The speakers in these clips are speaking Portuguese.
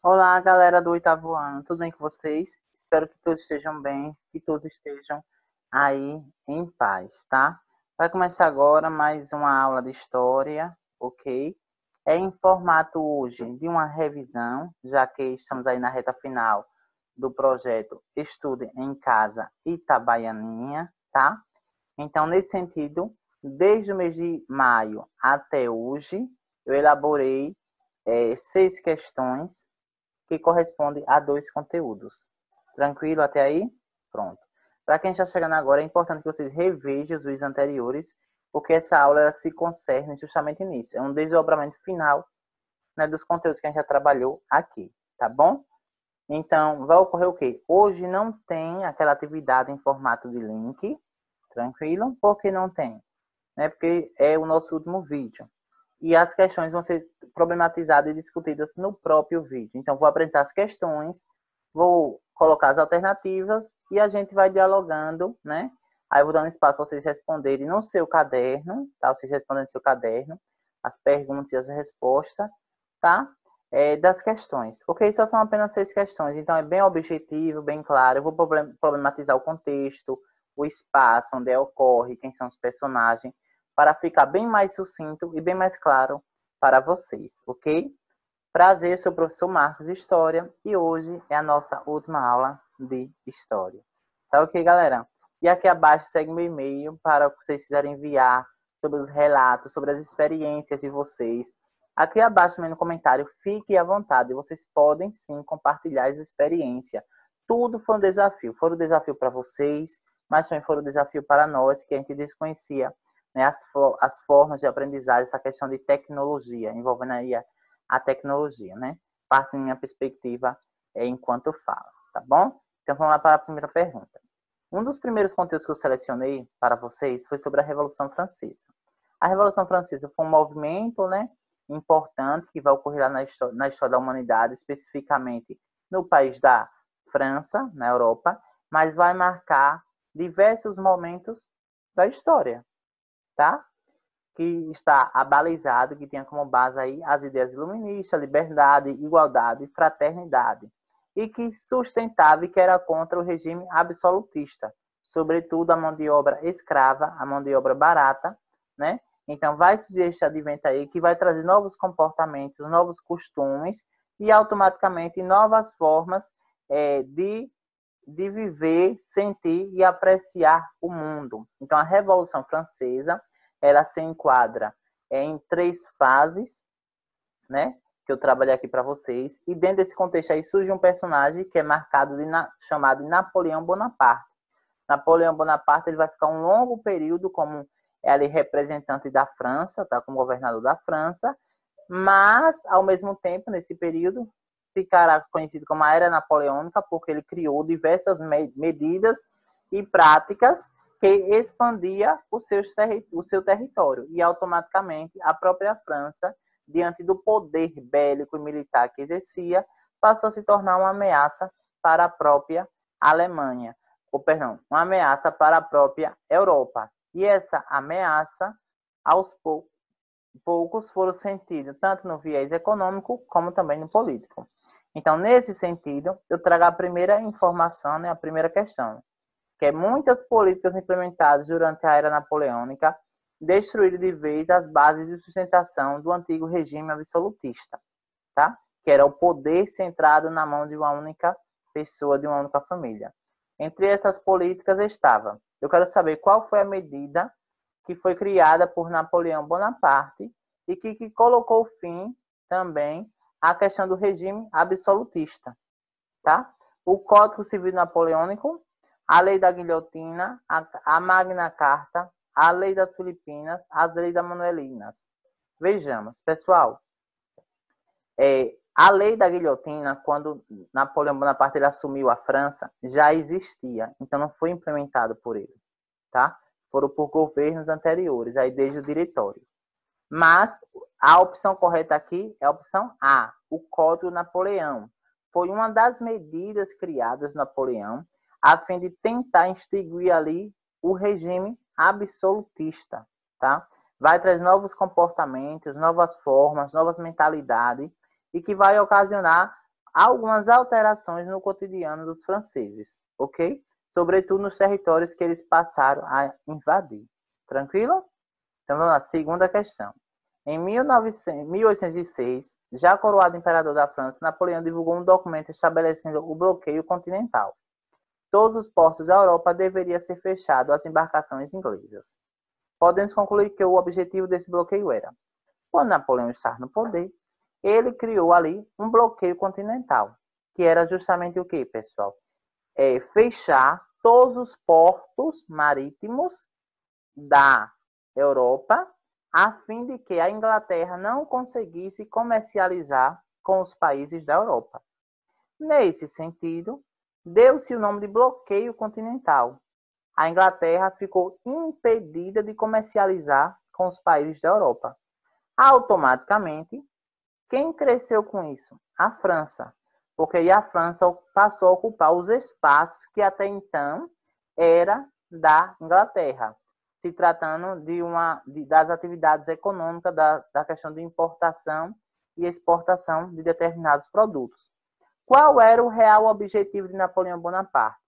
Olá, galera do oitavo ano, tudo bem com vocês? Espero que todos estejam bem, que todos estejam aí em paz, tá? Vai começar agora mais uma aula de história, ok? É em formato hoje de uma revisão, já que estamos aí na reta final do projeto Estude em Casa Itabaianinha, tá? Então, nesse sentido, desde o mês de maio até hoje, eu elaborei 6 questões que corresponde a 2 conteúdos. Tranquilo até aí? Pronto. Para quem está chegando agora, é importante que vocês revejam os vídeos anteriores, porque essa aula ela se concerne justamente nisso. É um desdobramento final, né, dos conteúdos que a gente já trabalhou aqui, tá bom? Então, vai ocorrer o quê? Hoje não tem aquela atividade em formato de link, tranquilo? Por que não tem? Né? Porque é o nosso último vídeo. E as questões vão ser problematizadas e discutidas no próprio vídeo. Então, vou apresentar as questões, vou colocar as alternativas e a gente vai dialogando, né? Aí eu vou dando espaço para vocês responderem no seu caderno, tá? Vocês respondem no seu caderno as perguntas e as respostas, tá? Das questões. Ok? Só são apenas 6 questões, então é bem objetivo, bem claro. Eu vou problematizar o contexto, o espaço onde ocorre, quem são os personagens, para ficar bem mais sucinto e bem mais claro para vocês, ok? Prazer, sou o professor Marcos de História e hoje é a nossa última aula de História. Tá ok, galera? E aqui abaixo segue meu e-mail para vocês quiserem enviar sobre os relatos, sobre as experiências de vocês. Aqui abaixo também no comentário, fique à vontade, vocês podem sim compartilhar as experiências. Tudo foi um desafio, foi um desafio para vocês, mas também foi um desafio para nós, que a gente desconhecia, né, as formas de aprendizagem, essa questão de tecnologia, envolvendo aí a tecnologia, né? Parte da minha perspectiva enquanto eu falo, tá bom? Então vamos lá para a primeira pergunta. Um dos primeiros conteúdos que eu selecionei para vocês foi sobre a Revolução Francesa. A Revolução Francesa foi um movimento, né, importante que vai ocorrer lá na história da humanidade, especificamente no país da França, na Europa, mas vai marcar diversos momentos da história, tá? Que está abalizado, que tinha como base aí as ideias iluministas, liberdade, igualdade, fraternidade, e que sustentava e que era contra o regime absolutista, sobretudo a mão de obra escrava, a mão de obra barata, né? Então vai surgir este advento aí que vai trazer novos comportamentos, novos costumes e automaticamente novas formas de viver, sentir e apreciar o mundo. Então a Revolução Francesa ela se enquadra em 3 fases, né? Que eu trabalhei aqui para vocês. E dentro desse contexto aí surge um personagem que é marcado chamado de Napoleão Bonaparte. Napoleão Bonaparte ele vai ficar um longo período como ali representante da França, tá? Como governador da França, mas ao mesmo tempo nesse período ficará conhecido como a Era Napoleônica porque ele criou diversas medidas e práticas que expandia o seu território e automaticamente a própria França, diante do poder bélico e militar que exercia, passou a se tornar uma ameaça para a própria Alemanha, ou perdão, uma ameaça para a própria Europa. E essa ameaça, aos poucos, foram sentidas tanto no viés econômico como também no político. Então, nesse sentido, eu trago a primeira informação, né, a primeira questão, que muitas políticas implementadas durante a era napoleônica destruíram de vez as bases de sustentação do antigo regime absolutista, tá? Que era o poder centrado na mão de uma única pessoa, de uma única família. Entre essas políticas estava, eu quero saber qual foi a medida que foi criada por Napoleão Bonaparte e que colocou fim também à questão do regime absolutista, tá? O Código Civil Napoleônico, a Lei da Guilhotina, a Magna Carta, a Lei das Filipinas, as Leis da Manuelinas. Vejamos, pessoal, a Lei da Guilhotina, quando Napoleão Bonaparte ele assumiu a França, já existia, então não foi implementado por ele, tá? Foram por governos anteriores, aí desde o diretório. Mas a opção correta aqui é a opção A, o Código Napoleão. Foi uma das medidas criadas por Napoleão a fim de tentar extinguir ali o regime absolutista, tá? Vai trazer novos comportamentos, novas formas, novas mentalidades e que vai ocasionar algumas alterações no cotidiano dos franceses, ok? Sobretudo nos territórios que eles passaram a invadir. Tranquilo? Então vamos lá, segunda questão. Em 1806, já coroado imperador da França, Napoleão divulgou um documento estabelecendo o bloqueio continental. Todos os portos da Europa deveriam ser fechados às embarcações inglesas. Podemos concluir que o objetivo desse bloqueio era, quando Napoleão estava no poder, ele criou ali um bloqueio continental, que era justamente o que, pessoal? Fechar todos os portos marítimos da Europa, a fim de que a Inglaterra não conseguisse comercializar com os países da Europa. Nesse sentido, deu-se o nome de bloqueio continental. A Inglaterra ficou impedida de comercializar com os países da Europa. Automaticamente, quem cresceu com isso? A França, porque aí a França passou a ocupar os espaços que até então era da Inglaterra, se tratando das atividades econômicas, da questão de importação e exportação de determinados produtos. Qual era o real objetivo de Napoleão Bonaparte?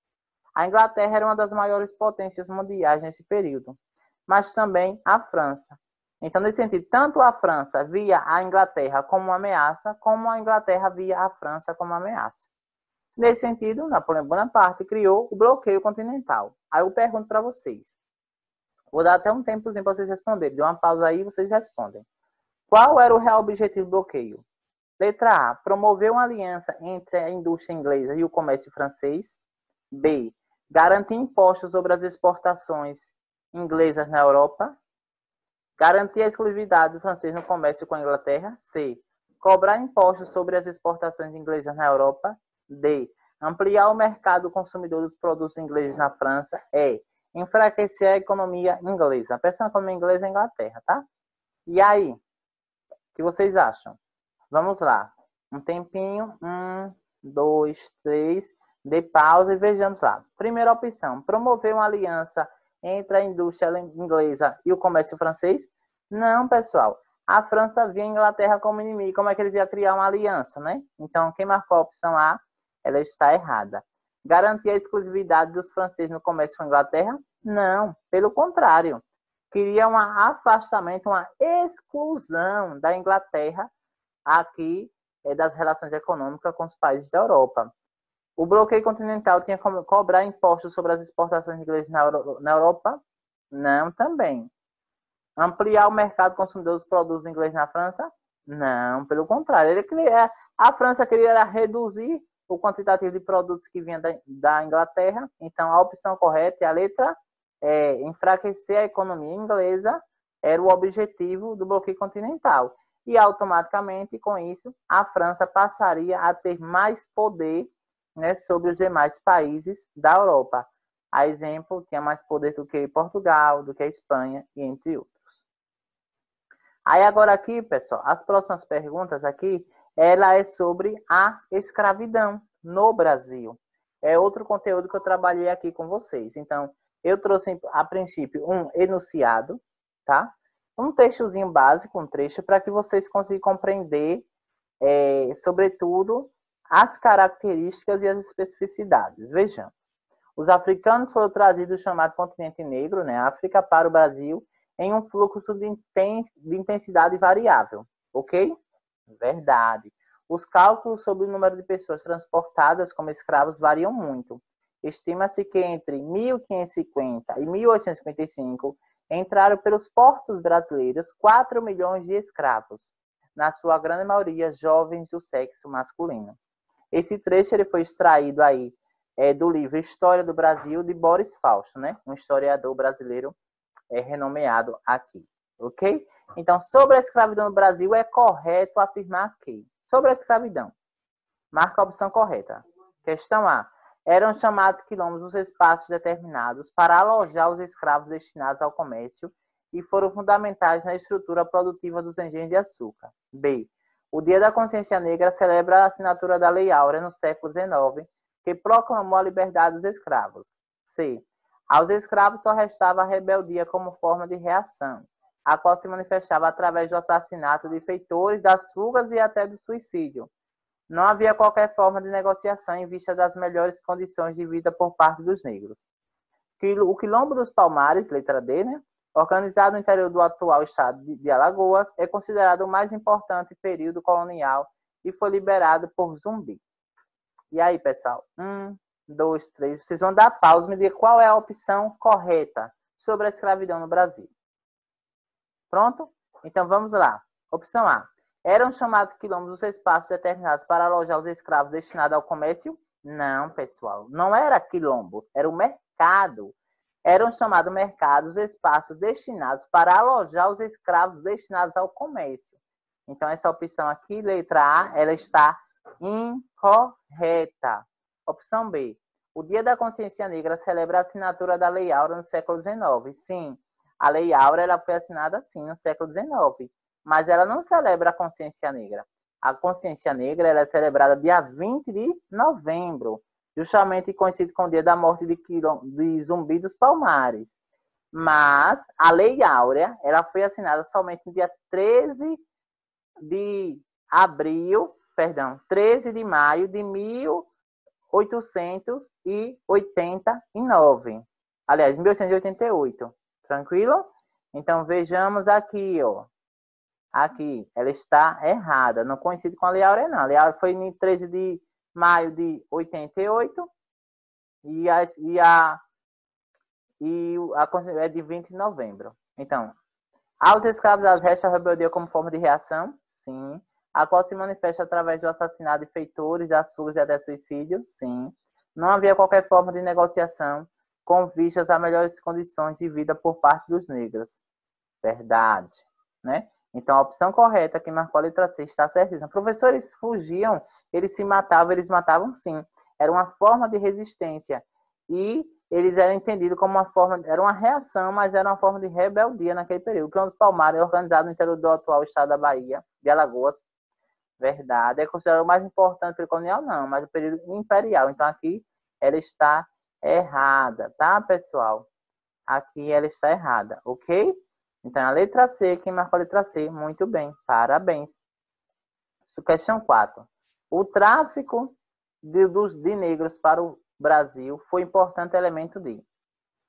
A Inglaterra era uma das maiores potências mundiais nesse período, mas também a França. Então, nesse sentido, tanto a França via a Inglaterra como uma ameaça, como a Inglaterra via a França como uma ameaça. Nesse sentido, Napoleão Bonaparte criou o bloqueio continental. Aí eu pergunto para vocês. Vou dar até um tempozinho para vocês responderem. Dê uma pausa aí e vocês respondem. Qual era o real objetivo do bloqueio? Letra A. Promover uma aliança entre a indústria inglesa e o comércio francês. B. Garantir impostos sobre as exportações inglesas na Europa. Garantir a exclusividade do francês no comércio com a Inglaterra. C. Cobrar impostos sobre as exportações inglesas na Europa. D. Ampliar o mercado consumidor dos produtos ingleses na França. E. Enfraquecer a economia inglesa. A pessoa economia inglesa é a Inglaterra, tá? E aí? O que vocês acham? Vamos lá. Um tempinho. 1, 2, 3. Dê pausa e vejamos lá. Primeira opção. Promover uma aliança entre a indústria inglesa e o comércio francês? Não, pessoal. A França via a Inglaterra como inimigo. Como é que eles iam criar uma aliança, né? Então, quem marcou a opção A, ela está errada. Garantir a exclusividade dos franceses no comércio com a Inglaterra? Não, pelo contrário. Queria um afastamento, uma exclusão da Inglaterra aqui das relações econômicas com os países da Europa. O bloqueio continental tinha como cobrar impostos sobre as exportações inglesas na Europa? Não, também. Ampliar o mercado consumidor dos produtos ingleses na França? Não, pelo contrário. A França queria reduzir o quantitativo de produtos que vinha da Inglaterra. Então, a opção correta é a letra E. Enfraquecer a economia inglesa era o objetivo do bloqueio continental. E, automaticamente, com isso, a França passaria a ter mais poder, né, sobre os demais países da Europa. A exemplo, tinha mais poder do que Portugal, do que a Espanha, e entre outros. Aí agora aqui, pessoal, as próximas perguntas aqui, ela é sobre a escravidão no Brasil. É outro conteúdo que eu trabalhei aqui com vocês. Então, eu trouxe, a princípio, um enunciado, tá? Um textozinho básico, um trecho, para que vocês consigam compreender, sobretudo, as características e as especificidades. Vejamos. Os africanos foram trazidos do chamado continente negro, né, África, para o Brasil, em um fluxo de intensidade variável. Ok? Verdade. Os cálculos sobre o número de pessoas transportadas como escravos variam muito. Estima-se que entre 1550 e 1855 entraram pelos portos brasileiros 4 milhões de escravos, na sua grande maioria jovens do sexo masculino. Esse trecho ele foi extraído aí do livro História do Brasil, de Boris Fausto, né? Um historiador brasileiro renomeado aqui, ok? Então, sobre a escravidão no Brasil, é correto afirmar que, sobre a escravidão, marca a opção correta. Questão A. Eram chamados quilombos os espaços determinados para alojar os escravos destinados ao comércio e foram fundamentais na estrutura produtiva dos engenhos de açúcar. B. O Dia da Consciência Negra celebra a assinatura da Lei Áurea no século XIX, que proclamou a liberdade dos escravos. C. Aos escravos só restava a rebeldia como forma de reação, a qual se manifestava através do assassinato de feitores, das fugas e até do suicídio. Não havia qualquer forma de negociação em vista das melhores condições de vida por parte dos negros. O Quilombo dos Palmares, letra D, né, organizado no interior do atual estado de Alagoas, é considerado o mais importante período colonial e foi liberado por Zumbi. E aí, pessoal? 1, 2, 3. Vocês vão dar pausa e me dizer qual é a opção correta sobre a escravidão no Brasil. Pronto? Então vamos lá. Opção A. Eram chamados quilombos os espaços determinados para alojar os escravos destinados ao comércio? Não, pessoal. Não era quilombo, era o mercado. Eram chamados mercados os espaços destinados para alojar os escravos destinados ao comércio. Então, essa opção aqui, letra A, ela está incorreta. Opção B. O Dia da Consciência Negra celebra a assinatura da Lei Áurea no século XIX. Sim, a Lei Áurea ela foi assinada, sim, no século XIX. Mas ela não celebra a consciência negra. A consciência negra ela é celebrada dia 20 de novembro, justamente conhecido como o dia da morte de Zumbi dos Palmares. Mas a Lei Áurea ela foi assinada somente no dia 13 de maio de 1889. Aliás, 1888. Tranquilo? Então, vejamos aqui, ó. Aqui, ela está errada. Não coincide com a Lei Áurea, não. A Lei Áurea foi em 13 de maio de 88 e a é de 20 de novembro. Então, aos escravos das restas a rebeldia como forma de reação? Sim. A qual se manifesta através do assassinato de feitores, das fugas e até suicídio? Sim. Não havia qualquer forma de negociação com vistas a melhores condições de vida por parte dos negros. Verdade. Né? Então, a opção correta que marcou a letra C está certíssima. Professores fugiam, eles se matavam, eles matavam sim. Era uma forma de resistência. E eles eram entendidos como uma forma, era uma reação, mas era uma forma de rebeldia naquele período. O Quilombo dos Palmares é organizado no interior do atual estado da Bahia, de Alagoas. Verdade. É considerado o mais importante período colonial? Não, mas o período imperial. Então, aqui ela está errada, tá, pessoal? Aqui ela está errada, ok? Então, a letra C, quem marcou a letra C? Muito bem, parabéns. Questão 4. O tráfico de negros para o Brasil foi importante elemento de.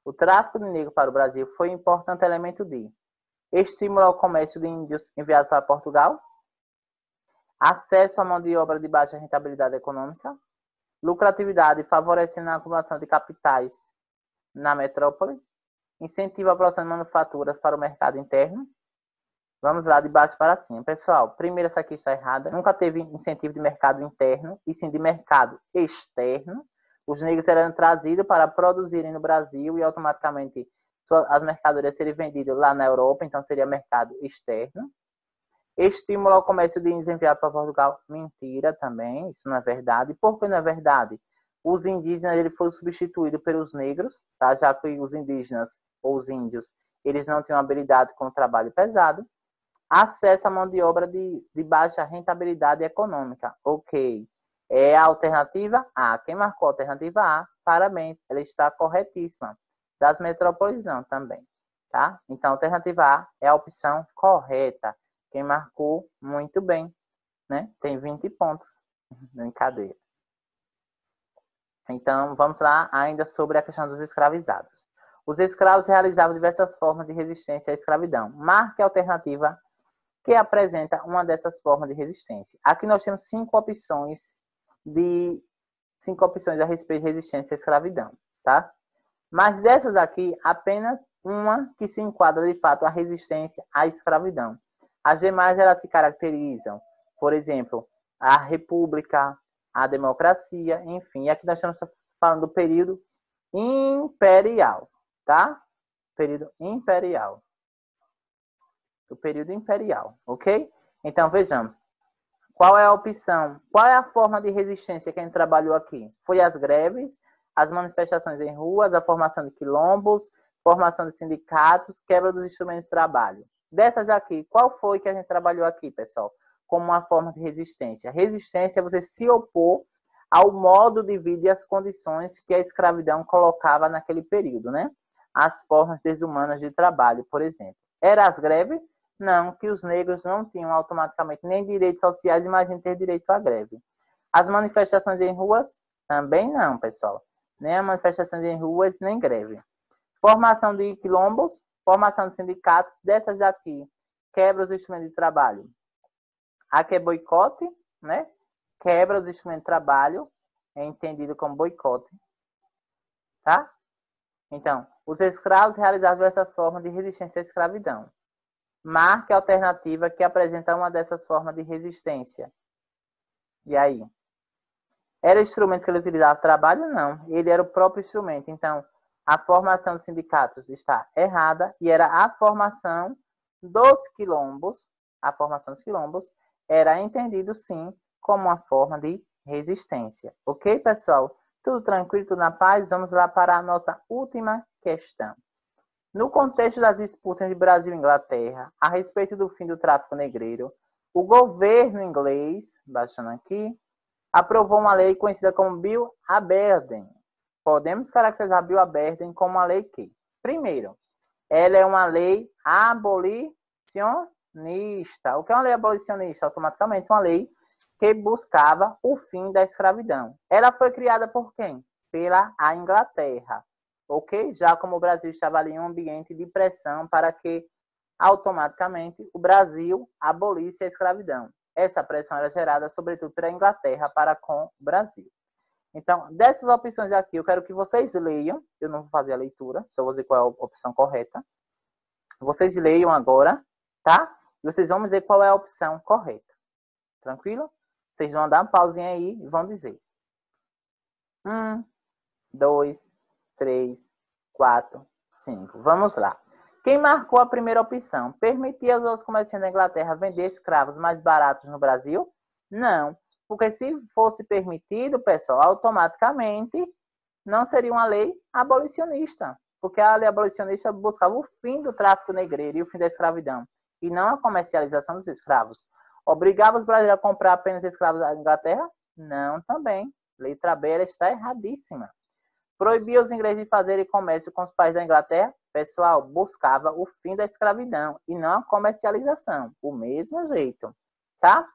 O tráfico de negros para o Brasil foi importante elemento de. Estímulo ao comércio de índios enviados para Portugal. Acesso à mão de obra de baixa rentabilidade econômica. Lucratividade favorecendo a acumulação de capitais na metrópole. Incentiva a produção de manufaturas para o mercado interno. Vamos lá, de baixo para cima. Pessoal, primeiro essa aqui está errada. Nunca teve incentivo de mercado interno, e sim de mercado externo. Os negros eram trazidos para produzirem no Brasil e automaticamente as mercadorias serem vendidas lá na Europa, então seria mercado externo. Estímulo ao comércio de índios enviados para Portugal. Mentira também, isso não é verdade. Por que não é verdade? Os indígenas ele foram substituídos pelos negros, tá? Já que os indígenas ou os índios, eles não tinham habilidade com o trabalho pesado. Acesso à mão de obra de baixa rentabilidade econômica. Ok. É a alternativa A. Quem marcou a alternativa A, parabéns, ela está corretíssima. Das metrópoles não, também. Tá? Então, a alternativa A é a opção correta. Quem marcou, muito bem. Né? Tem 20 pontos. Brincadeira. Então, vamos lá ainda sobre a questão dos escravizados. Os escravos realizavam diversas formas de resistência à escravidão. Marque a alternativa que apresenta uma dessas formas de resistência. Aqui nós temos 5 opções a respeito de resistência à escravidão, tá? Mas dessas aqui, apenas uma que se enquadra de fato a resistência à escravidão. As demais elas se caracterizam, por exemplo, a república, a democracia, enfim. E aqui nós estamos falando do período imperial, tá? Período imperial. Do período imperial, ok? Então, vejamos. Qual é a opção? Qual é a forma de resistência que a gente trabalhou aqui? Foi as greves, as manifestações em ruas, a formação de quilombos, formação de sindicatos, quebra dos instrumentos de trabalho. Dessas aqui, qual foi que a gente trabalhou aqui, pessoal? Como uma forma de resistência. Resistência é você se opor ao modo de vida e às condições que a escravidão colocava naquele período, né? As formas desumanas de trabalho, por exemplo. Eram as greves? Não, que os negros não tinham automaticamente nem direitos sociais, imagine ter direito à greve. As manifestações em ruas? Também não, pessoal. Nem as manifestações em ruas, nem greve. Formação de quilombos, formação de sindicatos, dessas daqui, quebra os instrumentos de trabalho. Aqui é boicote, né? Quebra os instrumentos de trabalho, é entendido como boicote, tá? Então, os escravos realizaram diversas formas de resistência à escravidão. Marque a alternativa que apresenta uma dessas formas de resistência. E aí? Era o instrumento que ele utilizava no trabalho? Não. Ele era o próprio instrumento. Então, a formação dos sindicatos está errada e era a formação dos quilombos. A formação dos quilombos era entendido, sim, como uma forma de resistência. Ok, pessoal? Tudo tranquilo, tudo na paz? Vamos lá para a nossa última questão. No contexto das disputas de Brasil e Inglaterra a respeito do fim do tráfico negreiro, o governo inglês, baixando aqui, aprovou uma lei conhecida como Bill Aberdeen. Podemos caracterizar Bill Aberdeen como uma lei que, primeiro, ela é uma lei abolicionista. O que é uma lei abolicionista? Automaticamente uma lei que buscava o fim da escravidão. Ela foi criada por quem? Pela Inglaterra. Ok? Já como o Brasil estava ali em um ambiente de pressão para que automaticamente o Brasil abolisse a escravidão. Essa pressão era gerada, sobretudo, pela Inglaterra para com o Brasil. Então, dessas opções aqui, eu quero que vocês leiam. Eu não vou fazer a leitura, só vou dizer qual é a opção correta. Vocês leiam agora, tá? E vocês vão dizer qual é a opção correta. Tranquilo? Vocês vão dar uma pausinha aí e vão dizer. 1, 2, 3, 4, 5. Vamos lá. Quem marcou a primeira opção? Permitia aos comerciantes da Inglaterra vender escravos mais baratos no Brasil? Não. Porque se fosse permitido, pessoal, automaticamente não seria uma lei abolicionista. Porque a lei abolicionista buscava o fim do tráfico negreiro e o fim da escravidão. E não a comercialização dos escravos. Obrigava os brasileiros a comprar apenas escravos da Inglaterra? Não, também. Letra B está erradíssima. Proibia os ingleses de fazerem comércio com os países da Inglaterra? Pessoal, buscava o fim da escravidão e não a comercialização. O mesmo jeito, tá?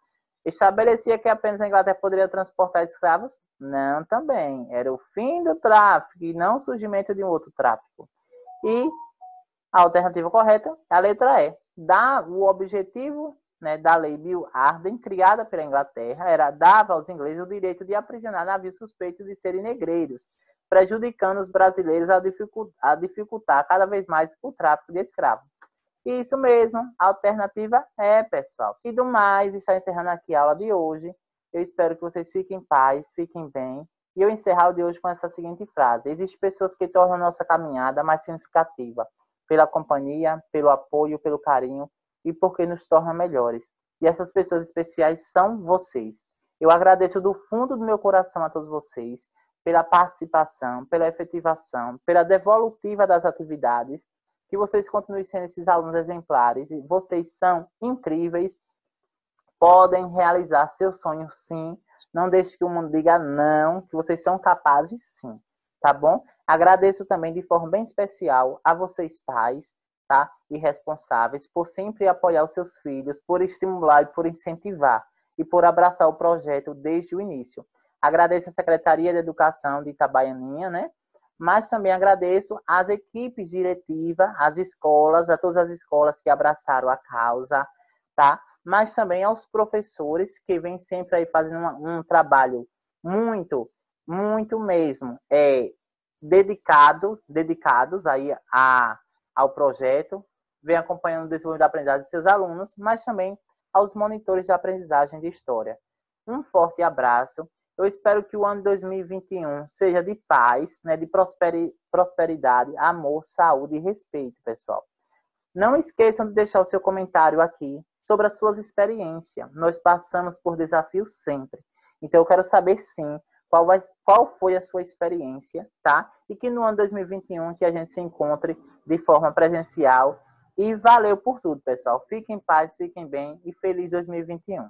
Estabelecia que apenas a Inglaterra poderia transportar escravos? Não, também. Era o fim do tráfico e não o surgimento de um outro tráfico. E a alternativa correta é a letra E. O objetivo, né, da lei Bill Aberdeen, criada pela Inglaterra, dava aos ingleses o direito de aprisionar navios suspeitos de serem negreiros, prejudicando os brasileiros a dificultar cada vez mais o tráfico de escravos. Isso mesmo, a alternativa é, pessoal. E do mais, está encerrando aqui a aula de hoje. Eu espero que vocês fiquem em paz, fiquem bem. E eu encerro o de hoje com essa seguinte frase. Existem pessoas que tornam a nossa caminhada mais significativa, pela companhia, pelo apoio, pelo carinho e porque nos tornam melhores. E essas pessoas especiais são vocês. Eu agradeço do fundo do meu coração a todos vocês pela participação, pela efetivação, pela devolutiva das atividades, que vocês continuem sendo esses alunos exemplares, e vocês são incríveis, podem realizar seus sonhos sim, não deixe que o mundo diga não, que vocês são capazes sim, tá bom? Agradeço também de forma bem especial a vocês pais, tá? E responsáveis, por sempre apoiar os seus filhos, por estimular e por incentivar, e por abraçar o projeto desde o início. Agradeço a Secretaria de Educação de Itabaianinha, né? Mas também agradeço às equipes diretivas, às escolas, a todas as escolas que abraçaram a causa, tá? Mas também aos professores que vêm sempre aí fazendo um trabalho muito, muito mesmo, dedicados aí ao projeto, vem acompanhando o desenvolvimento da aprendizagem de seus alunos, mas também aos monitores de aprendizagem de história. Um forte abraço. Eu espero que o ano 2021 seja de paz, né, de prosperidade, amor, saúde e respeito, pessoal. Não esqueçam de deixar o seu comentário aqui sobre as suas experiências. Nós passamos por desafios sempre. Então, eu quero saber, sim, qual foi a sua experiência, tá? E que no ano 2021 que a gente se encontre de forma presencial. E valeu por tudo, pessoal. Fiquem em paz, fiquem bem e feliz 2021.